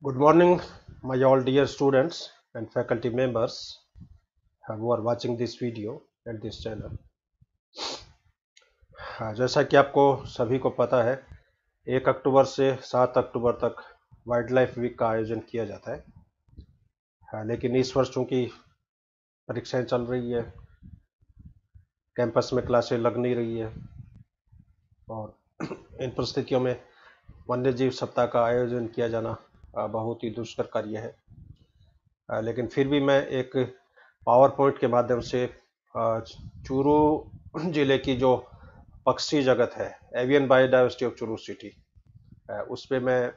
Good morning, my all dear students and faculty members who are watching this video at this channel. जैसा कि आपको सभी को पता है, 1 अक्टूबर से 7 अक्टूबर तक वाइल्ड लाइफ वीक का आयोजन किया जाता है। लेकिन इस वर्ष चूंकि परीक्षाएं चल रही है, कैंपस में क्लासें लग नहीं रही है और इन परिस्थितियों में वन्य जीव सप्ताह का आयोजन किया जाना बहुत ही दुष्कर कार्य है। लेकिन फिर भी मैं एक पावर पॉइंट के माध्यम से चूरू जिले की जो पक्षी जगत है, avian biodiversity of Churu city, उस पे मैं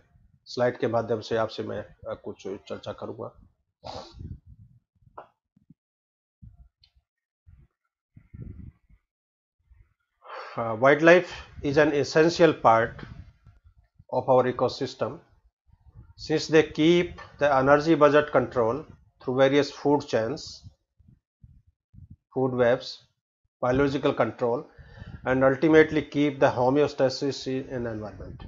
स्लाइड के माध्यम से आपसे मैं कुछ चर्चा करूंगा। Wild life is an essential part of our ecosystem since they keep the energy budget control through various food chains, food webs, biological control, and ultimately keep the homeostasis in environment.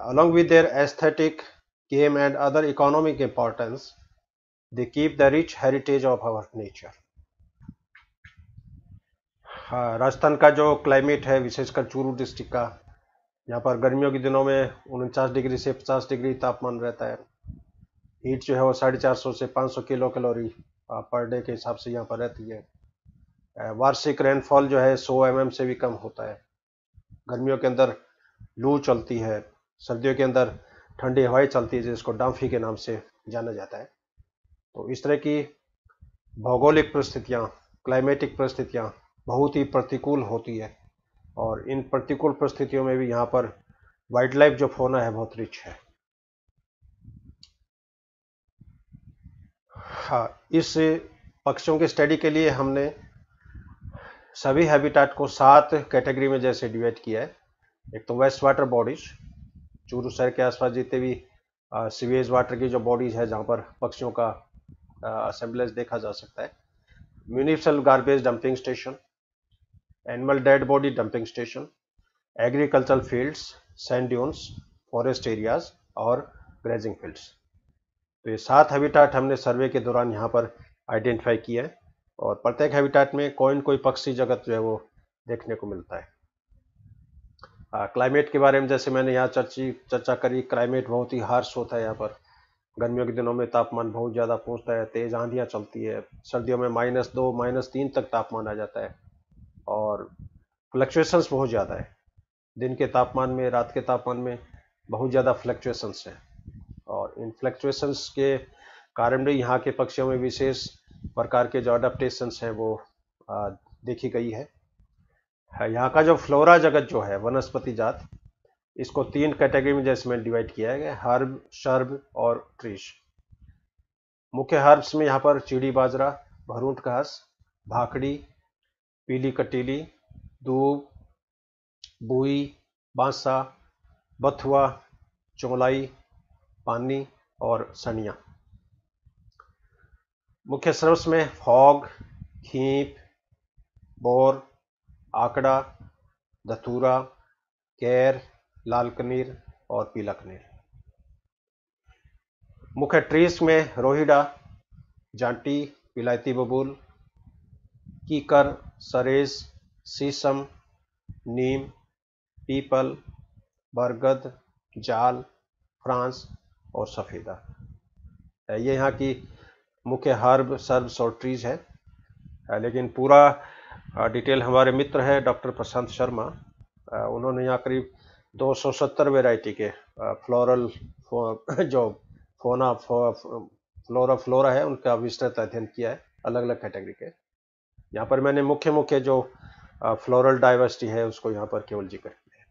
Along with their aesthetic, game, and other economic importance, they keep the rich heritage of our nature. Rajasthan का जो climate है, विशेषकर Churu district का, यहाँ पर गर्मियों के दिनों में 49 डिग्री से 50 डिग्री तापमान रहता है। हीट जो है वो 450 से 500 किलो कैलोरी पर डे के हिसाब से यहाँ पर रहती है। वार्षिक रेनफॉल जो है 100 mm से भी कम होता है। गर्मियों के अंदर लू चलती है, सर्दियों के अंदर ठंडी हवाएं चलती है, जिसको डांफी के नाम से जाना जाता है। तो इस तरह की भौगोलिक परिस्थितियाँ, क्लाइमेटिक परिस्थितियाँ बहुत ही प्रतिकूल होती है और इन प्रतिकूल परिस्थितियों में भी यहाँ पर वाइल्ड लाइफ जो फौना है बहुत रिच है। हाँ, इस पक्षियों की स्टडी के लिए हमने सभी हैबिटाट को 7 कैटेगरी में जैसे डिवाइड किया है। एक तो वेस्ट वाटर बॉडीज, चूरू शहर के आसपास जितने भी सीवेज वाटर की जो बॉडीज है जहाँ पर पक्षियों का असेंबलेज देखा जा सकता है। Municipal garbage dumping station, animal dead body dumping station, agricultural fields, sand dunes, forest areas और ग्रेजिंग फील्ड्स। तो ये 7 हैबिटाट हमने सर्वे के दौरान यहाँ पर आइडेंटिफाई किया है और प्रत्येक हैबिटाट में कोई न कोई पक्षी जगत जो है वो देखने को मिलता है। क्लाइमेट के बारे में जैसे मैंने यहाँ चर्चा करी, क्लाइमेट बहुत ही हार्श होता है यहाँ पर। गर्मियों के दिनों में तापमान बहुत ज़्यादा पहुँचता है, तेज़ आंधियाँ चलती है। सर्दियों में -2 -3 तक तापमान आ जाता है और फ्लक्चुएशंस बहुत ज़्यादा है। दिन के तापमान में, रात के तापमान में बहुत ज़्यादा फ्लक्चुएशंस हैं और इन फ्लक्चुएशंस के कारण भी यहाँ के पक्षियों में विशेष प्रकार के जो अडेप्टेशंस हैं वो देखी गई है। यहाँ का जो फ्लोरा जगत जो है, वनस्पति जात, इसको 3 कैटेगरी में जैसे में डिवाइड किया है, हर्ब, शर्ब और ट्रीज। मुख्य हर्ब्स में यहाँ पर चीड़ी बाजरा, भरूट घास, भाखड़ी, पीली कटीली, दूब, बुई, बांसा, बथुआ, चौलाई, पानी और सनिया। मुख्य श्रब्स में फॉग, खींप, बोर, आकड़ा, धतूरा, कैर, लाल कनीर और पीला कनीर। मुख्य ट्रीज में रोहिडा, जांटी, विलायती बबूल, कीकर, सरेज, शीशम, नीम, पीपल, बरगद, जाल, फ्रांस और सफेदा। ये यहाँ की मुख्य हर्ब, सर्ब्स और ट्रीज है। लेकिन पूरा डिटेल हमारे मित्र है डॉक्टर प्रशांत शर्मा, उन्होंने यहाँ करीब 270 वेराइटी के फ्लोरल जो फ्लोरा है उनका विस्तृत अध्ययन किया है, अलग अलग कैटेगरी के। यहाँ पर मैंने मुख्य मुख्य जो फ्लोरल डाइवर्सिटी है उसको यहाँ पर केवल जिक्र किया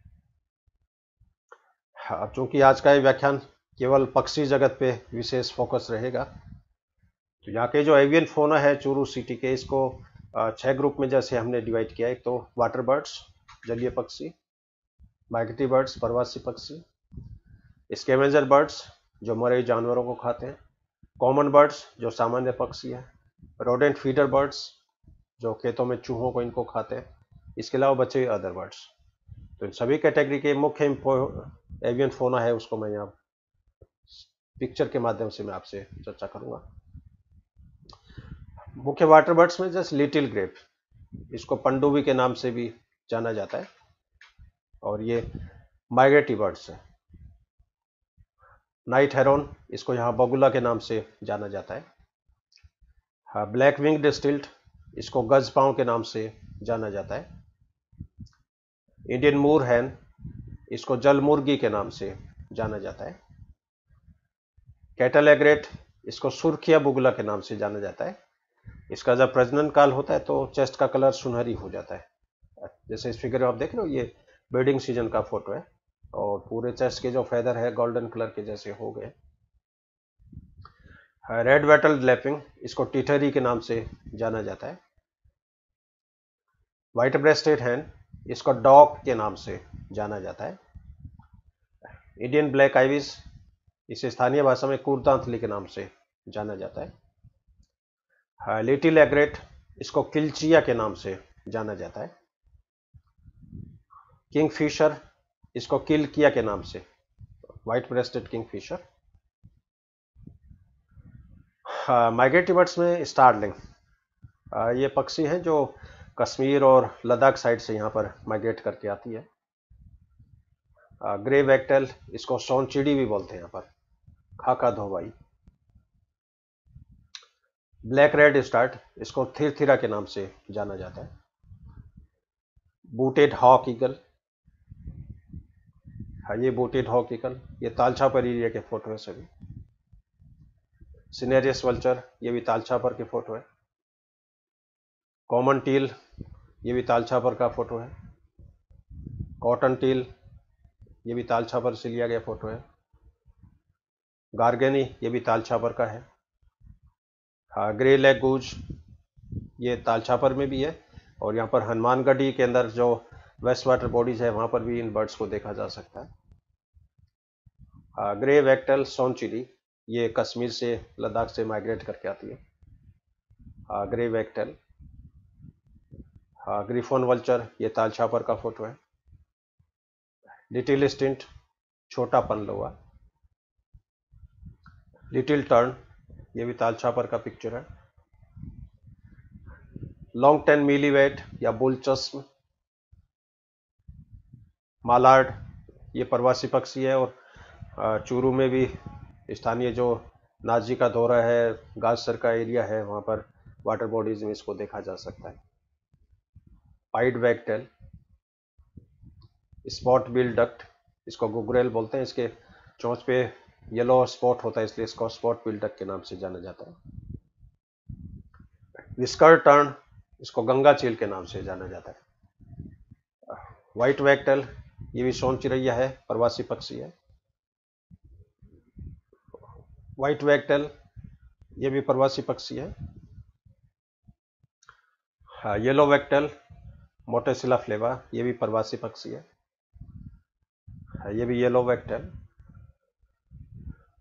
है। अब चूंकि आज का ये व्याख्यान केवल पक्षी जगत पे विशेष फोकस रहेगा, तो यहाँ के जो एवियन फोना है चूरू सिटी के, इसको 6 ग्रुप में जैसे हमने डिवाइड किया है। एक तो वाटर बर्ड्स, जलीय पक्षी, माइग्रेटरी बर्ड्स, प्रवासी पक्षी, स्कैवेंजर बर्ड्स जो मरे जानवरों को खाते हैं, कॉमन बर्ड्स जो सामान्य पक्षी है, रोडेंट फीडर बर्ड्स जो खेतों में चूहों को इनको खाते हैं, इसके अलावा बचे हुए अदर बर्ड्स। तो इन सभी कैटेगरी के मुख्य एवियन फोना है उसको मैं यहाँ पिक्चर के माध्यम से मैं आपसे चर्चा करूंगा। मुख्य वाटर बर्ड्स में जैसे लिटिल ग्रेप, इसको पनडुब्बी के नाम से भी जाना जाता है और ये माइग्रेटरी बर्ड्स है। नाइट हेरोन, इसको यहाँ बगुला के नाम से जाना जाता है। हाँ, ब्लैक विंग डिस्टिल्ट, इसको गजपांव के नाम से जाना जाता है। इंडियन मूर हैन, इसको जल मुर्गी के नाम से जाना जाता है। कैटल एग्रेट, इसको सुर्खिया बुगला के नाम से जाना जाता है। इसका जब प्रजनन काल होता है तो चेस्ट का कलर सुनहरी हो जाता है। जैसे इस फिगर में आप देख रहे हो, ये ब्रीडिंग सीजन का फोटो है और पूरे चेस्ट के जो फेदर है गोल्डन कलर के जैसे हो गए। रेड वेटल लैपिंग, इसको टिटरी के नाम से जाना जाता है। व्हाइट ब्रेस्टेड हैन, इसको डॉग के नाम से जाना जाता है। इंडियन ब्लैक आइविस, इसे स्थानीय भाषा में कुर्दांतली के नाम से जाना जाता है। लिटिल एग्रेट, इसको किलचिया के नाम से जाना जाता है। किंगफिशर, इसको किलकिया के नाम से, white rested Kingfisher. Migratory birds में स्टारलिंग, ये पक्षी हैं जो कश्मीर और लद्दाख साइड से यहाँ पर माइग्रेट करके आती है। ग्रे वैक्टेल, इसको सोनचिड़ी भी बोलते हैं यहाँ पर, खाका धोबाई। ब्लैक रेड स्टार्ट, इसको थिरथिरा के नाम से जाना जाता है। बूटेड हॉक ईगल, हाँ ये बूटेड हॉक ईगल, ये तालछापर एरिया के फोटो है सभी। सिनेरियस वल्चर, ये भी तालछापर के फोटो है। कॉमन टील, ये भी तालछापर का फोटो है। कॉटन टील, ये भी तालछापर से लिया गया फोटो है। गार्गेनी, ये भी तालछापर का है। हाँ, ग्रे लेग गूज, ये तालछापर में भी है और यहाँ पर हनुमानगढ़ी के अंदर जो वेस्ट वाटर बॉडीज है वहाँ पर भी इन बर्ड्स को देखा जा सकता है। हाँ, ग्रे वैक्टल सोनचिड़ी, ये कश्मीर से लद्दाख से माइग्रेट करके आती है। हाँ, ग्रे वैक्टल। हाँ, ग्रिफोन वल्चर, ये तालछापर का फोटो है। लिटिल स्टिंट, छोटा पनलौआ। लिटिल टर्न, ये भी तालछापर का पिक्चर है। लॉन्ग टेन मिलीवेट या बुलचस्म। मालार्ड, ये प्रवासी पक्षी है और चूरू में भी स्थानीय जो नाजी का दौरा है, गाजसर का एरिया है, वहाँ पर वाटर बॉडीज में इसको देखा जा सकता है। Pied wagtail, spot bill duct, इसको गुगरेल बोलते हैं, इसके चोंच पे येलो स्पॉट होता है इसलिए इसको स्पॉट बिल डक के नाम से जाना जाता है। विस्कर टर्न, इसको गंगा चील के नाम से जाना जाता है। व्हाइट वैगटेल, ये भी सोन चिड़ैया है, प्रवासी पक्षी है। व्हाइट वैगटेल, ये भी प्रवासी पक्षी है। हाँ, येलो वैगटेल, मोटेसिला फ्लेवा, ये भी प्रवासी पक्षी है। हाँ, ये भी येलो वैगटेल।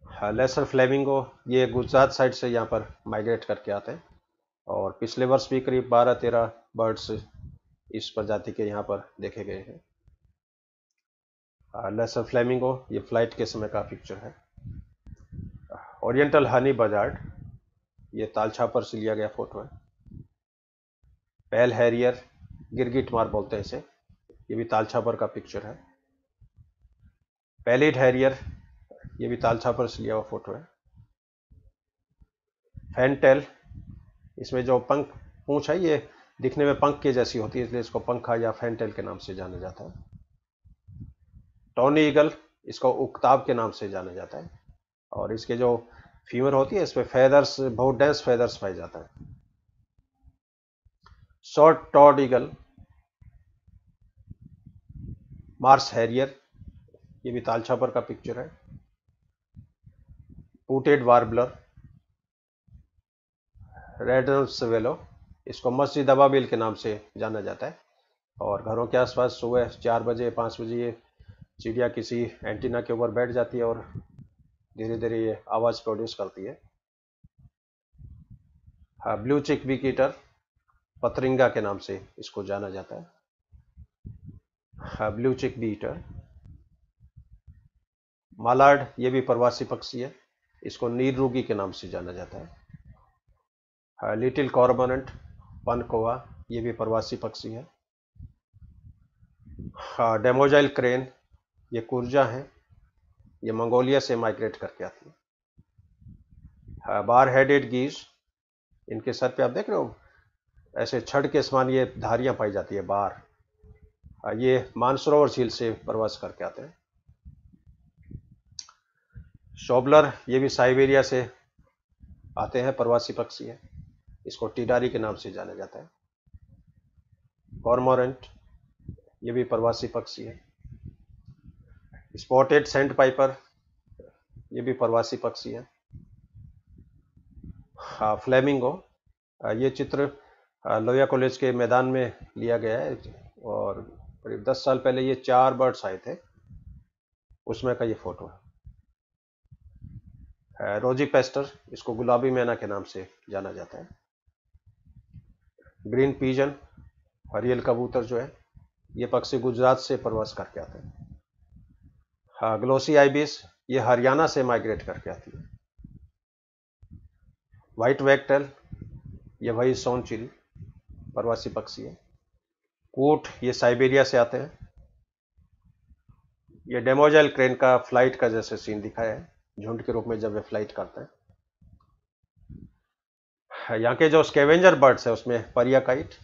हाँ, लेसर फ्लेमिंगो, ये गुजरात साइड से यहाँ पर माइग्रेट करके आते हैं और पिछले वर्ष भी करीब 12-13 बर्ड्स इस प्रजाति के यहाँ पर देखे गए हैं। लेसर फ्लेमिंगो, ये फ्लाइट के समय का पिक्चर है। ओरिएंटल हनी बजार्ड, ये तालछापर से लिया गया फोटो है। पेल हैरियर, गिरगिट मार बोलते हैं इसे, ये भी तालछापर का पिक्चर है। पैलिड हैरियर, ये भी तालछापर से लिया हुआ फोटो है। फैनटेल, इसमें जो पंख पूंछ है ये दिखने में पंख के जैसी होती है इसलिए इसको पंखा या फैनटेल के नाम से जाना जाता है। टॉनी ईगल, इसको उक्ताब के नाम से जाना जाता है और इसके जो फीमर होती है इसमें फेदर्स, बहुत डेंस फेदर्स पाए जाता है। Short toed eagle, marsh harrier, ये भी तालछापर का पिक्चर है। बूटेड वार्बलर, रेड सवेलो, इसको मस्जिद अबाबिल के नाम से जाना जाता है और घरों के आसपास सुबह 4 बजे 5 बजे ये चिड़िया किसी एंटीना के ऊपर बैठ जाती है और धीरे धीरे ये आवाज प्रोड्यूस करती है। हाँ, ब्लू चिक बी कीटर, पतरिंगा के नाम से इसको जाना जाता है। हाँ, ब्लू चिक बी ईटर। मालार्ड, ये भी प्रवासी पक्षी है इसको नीलरुगी के नाम से जाना जाता है। लिटिल कॉर्मोरेंट पनकोआ, ये भी प्रवासी पक्षी है। डेमोजाइल क्रेन, ये कुर्जा है, ये मंगोलिया से माइग्रेट करके आती है। बार हेडेड गीज, इनके सर पे आप देख रहे हो ऐसे छड़ के समान ये धारियां पाई जाती है बार। ये मानसरोवर झील से प्रवास करके आते हैं। शोबलर, ये भी साइबेरिया से आते हैं, प्रवासी पक्षी है, इसको टिडारी के नाम से जाना जाता है। कॉर्मोरेंट, ये भी प्रवासी पक्षी है। स्पॉटेड सैंड पाइपर, ये भी प्रवासी पक्षी है। फ्लेमिंगो, ये चित्र लोहिया कॉलेज के मैदान में लिया गया है और करीब 10 साल पहले ये 4 बर्ड्स आए थे, उसमें का ये फोटो है। रोजी पेस्टर, इसको गुलाबी मैना के नाम से जाना जाता है। ग्रीन पीजन, हरियल कबूतर जो है, ये पक्षी गुजरात से प्रवास करके आते हैं। ग्लोसी आइबिस, ये हरियाणा से माइग्रेट करके आती है। व्हाइट वैगटेल, ये वही सोनचिल प्रवासी पक्षी है। कूट, ये साइबेरिया से आते हैं। ये डेमोजाइल क्रेन का फ्लाइट का जैसे सीन दिखाया है, झुंड के रूप में जब वे फ्लाइट करते हैं। यहाँ के जो स्केवेंजर बर्ड्स है उसमें परियाकाइट,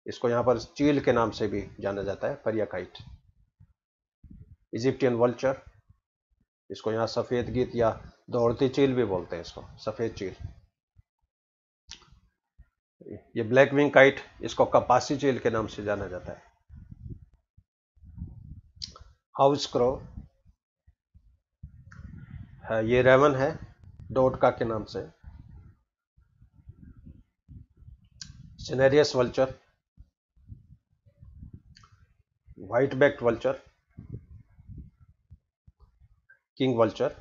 इसको यहाँ पर चील के नाम से भी जाना जाता है, परियाकाइट। इजिप्टियन वल्चर, इसको यहाँ सफेद गीत या दौड़ती चील भी बोलते हैं, इसको सफेद चील। ये ब्लैक विंग काइट, इसको कपासी चील के नाम से जाना जाता है। हाउस क्रो, ये रेवन है, डोटका के नाम से। Cinereous vulture, white backed vulture, king vulture,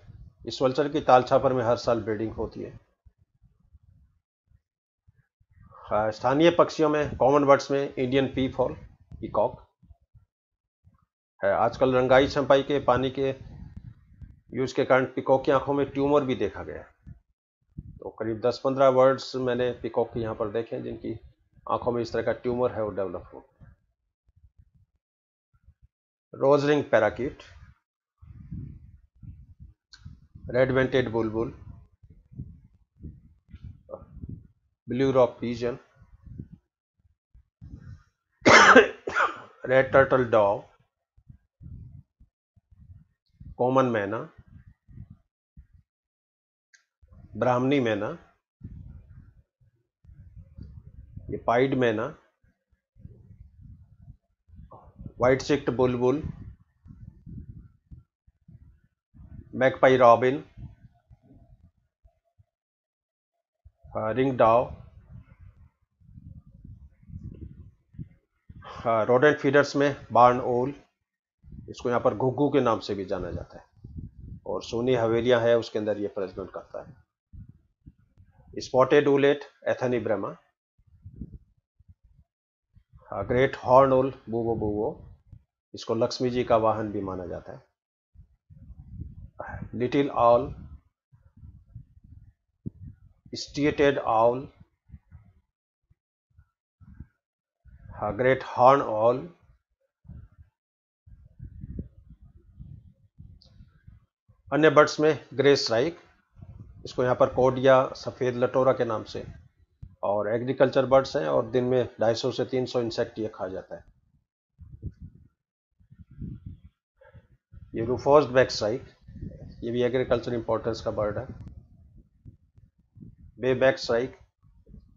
इस वल्चर की ताल छापर में हर साल ब्रीडिंग होती है। स्थानीय पक्षियों में कॉमन बर्ड्स में इंडियन पीफॉल, पीकॉक है। आजकल रंगाई छंपाई के पानी के यूज के कारण पीकॉक की आंखों में ट्यूमर भी देखा गया है। तो करीब 10-15 बर्ड्स मैंने पीकॉक के यहाँ पर देखे हैं जिनकी आंखों में इस तरह का ट्यूमर है वो डेवलप हो। रोज रिंग पैराकीट, रेड वेंटेड बुलबुल, blue rock pigeon, red turtle Dow, common मैना, ब्राह्मणी मैना, ये पाइड मैना, व्हाइट चिक्ड बुलबुल, मैकपाई रॉबिन, रिंग डाव, रोडेंट फीडर्स में बार्न ओल, इसको यहाँ पर घुग्गू के नाम से भी जाना जाता है, और सोनी हवेलियां है उसके अंदर ये प्रजनन करता है। स्पॉटेड उलेट, एथनी ब्रह्मा, ग्रेट हॉर्न ओल बूवो बूवो, इसको लक्ष्मी जी का वाहन भी माना जाता है। Little owl, striated owl, great horn all, अन्य बर्ड्स में ग्रे स्ट्राइक, इसको यहाँ पर कोड या सफेद लटोरा के नाम से, और एग्रीकल्चर बर्ड्स हैं और दिन में 250 से 300 इंसेक्ट ये खा जाता है। ये रूफोस्ड बैक स्ट्राइक, ये भी एग्रीकल्चर इंपॉर्टेंस का बर्ड है। बे बैक स्ट्राइक,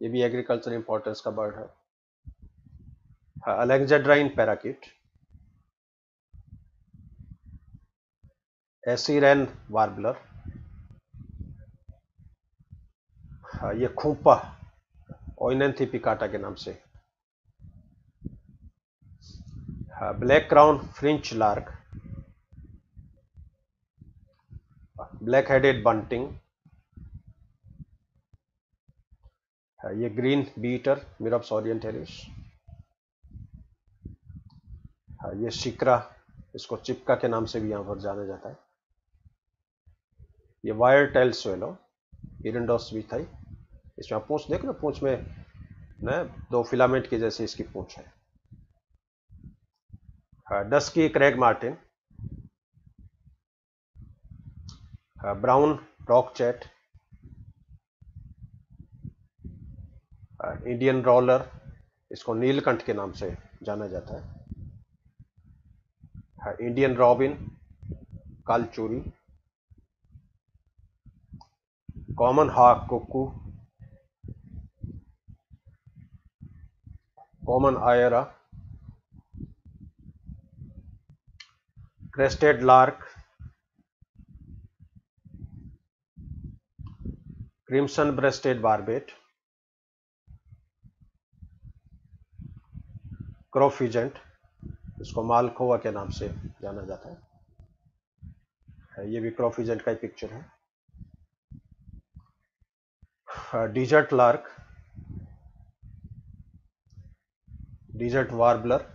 ये भी एग्रीकल्चर इंपॉर्टेंस का बर्ड है। अलेक्जेंड्राइन पैराकिट, एसीरेन वार्बलर, ये खूंपा ओइनेंथी पिकाटा के नाम से। Black crown fringe lark, black headed bunting, ये ग्रीन बीटर मिरप्स ओरिएंटलिस, ये शिक्रा, इसको चिपका के नाम से भी यहाँ पर जाना जाता है। ये वायर टेल स्वेलो इरेंडोस वीथाई। इसमें आप पूंछ देख ना, पूंछ में ना दो फिलामेंट की जैसी इसकी पूंछ है। Dusky crag martin, brown rock chat, Indian roller, इसको नीलकंठ के नाम से जाना जाता है, इंडियन रॉबिन, कालचूरी, common hawk cuckoo, common iora, crested lark, crimson breasted barbet, crow pheasant, इसको मालखोवा के नाम से जाना जाता है। ये भी क्रोफिजेंट का ही पिक्चर है। डिजर्ट लार्क, डिजर्ट वार्बलर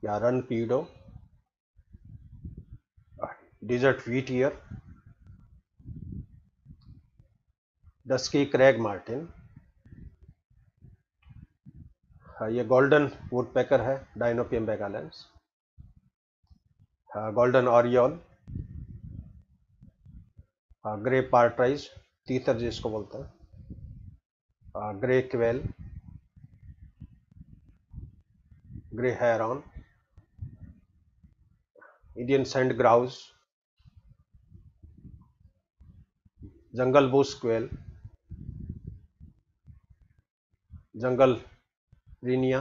या रन पीडो, desert wheatear, dusky crag martin, ये गोल्डन वुडपेकर है, डायनोपियम बेगालेंस, गोल्डन ऑरियोल, ग्रे पार्ट्राइज, तीतर जिसको बोलते हैं, grey quail, grey heron, Indian sand grouse, jungle bush quail, jungle prinia,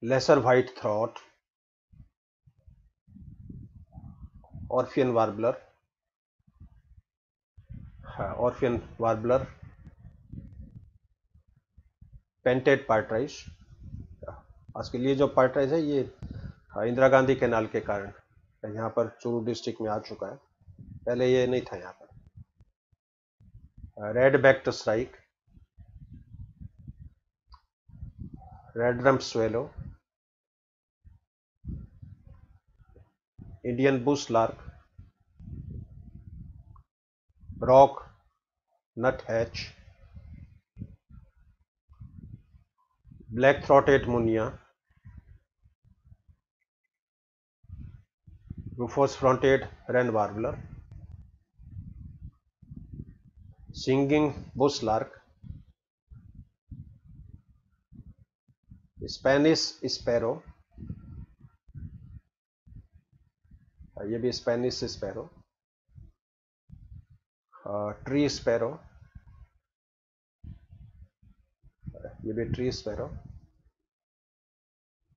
lesser whitethroat, orphean warbler, orphean warbler, painted partridge. आज के लिए जो पार्ट्राइज है ये इंदिरा गांधी कैनाल के कारण यहाँ पर चूरू डिस्ट्रिक्ट में आ चुका है, पहले ये नहीं था यहाँ पर। Red backed shrike, red rumped swallow, Indian bush lark, rock nuthatch, black throated munia, rufous fronted wren warbler, singing bush lark, Spanish sparrow, ये भी स्पेनिश स्पैरो, ट्री स्पैरो, ये भी tree sparrow,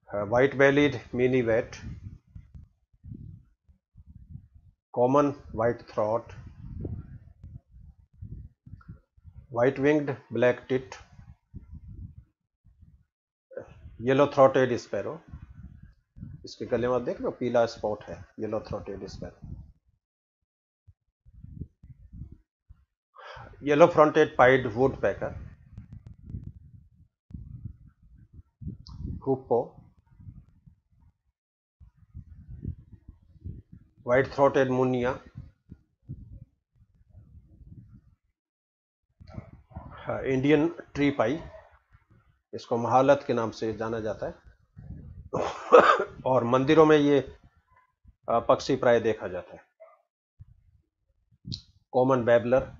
white bellied minivet, common whitethroat, white winged black tit, yellow throated sparrow, इसके गले में देख लो पीला स्पॉट है, yellow throated sparrow, yellow fronted pied woodpecker, hoopoe, white थ्रॉटेड Muniya, Indian tree पाई, इसको महालत के नाम से जाना जाता है और मंदिरों में ये पक्षी प्राय देखा जाता है। कॉमन बैबलर,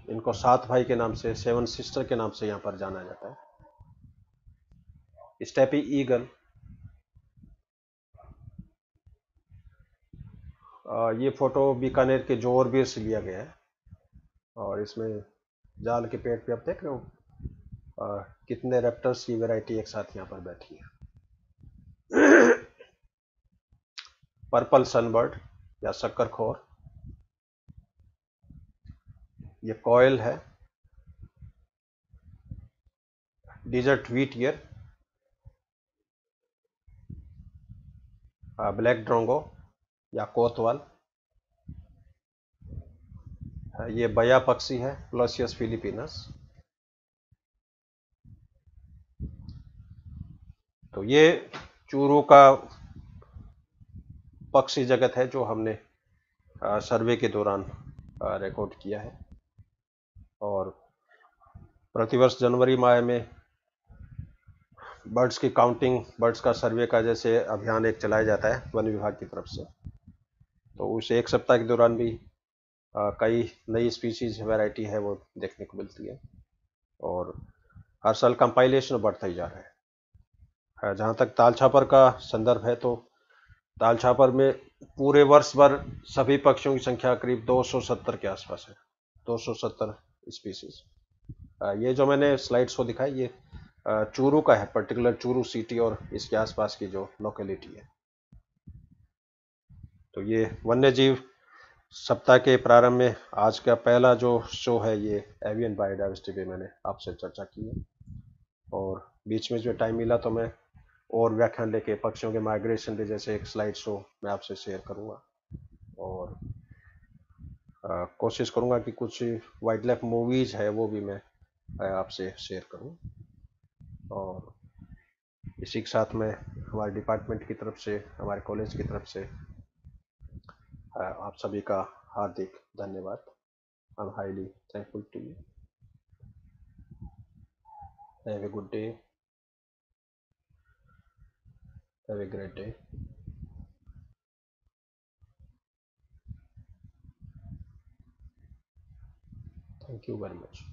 इनको सात भाई के नाम से, सेवन सिस्टर के नाम से यहाँ पर जाना जाता है। स्टेपी ईगल, ये फोटो बीकानेर के जोरबीर से लिया गया है और इसमें जाल के पेड़ पे आप देख रहे हो कितने रैप्टर्स की वैरायटी एक साथ यहाँ पर बैठी है। पर्पल सनबर्ड या शक्करखोर, ये कॉयल है, desert wheatear, black drongo या कोतवाल, ये बया पक्षी है, प्लोसियस फिलिपिनस। तो ये चूरू का पक्षी जगत है जो हमने सर्वे के दौरान रिकॉर्ड किया है। और प्रतिवर्ष जनवरी माह में बर्ड्स की काउंटिंग, बर्ड्स का सर्वे का जैसे अभियान एक चलाया जाता है वन विभाग की तरफ से, तो उस एक सप्ताह के दौरान भी कई नई स्पीशीज वैरायटी है वो देखने को मिलती है। और हर साल कंपाइलेशन बढ़ता ही जा रहा है। जहाँ तक ताल छापर का संदर्भ है तो ताल छापर में पूरे वर्ष भर सभी पक्षियों की संख्या करीब 270 के आसपास है। 270 स्पीशीज। ये जो मैंने स्लाइड्स को दिखाई, ये चूरू का है, पर्टिकुलर चूरू सिटी और इसके आसपास की जो लोकेलिटी है। तो ये वन्य जीव सप्ताह के प्रारंभ में आज का पहला जो शो है, ये एवियन बायोडाइवर्सिटी पे मैंने आपसे चर्चा की है। और बीच में जो टाइम मिला तो मैं और व्याख्यान लेके पक्षियों के माइग्रेशन पे जैसे एक स्लाइड शो मैं आपसे शेयर करूंगा। और कोशिश करूंगा कि कुछ वाइल्ड लाइफ मूवीज है वो भी मैं आपसे शेयर करूं। और इसी के साथ में हमारे डिपार्टमेंट की तरफ से, हमारे कॉलेज की तरफ से आप सभी का हार्दिक धन्यवाद। I am highly thankful to you. Have a good day. Have a great day. Thank you very much.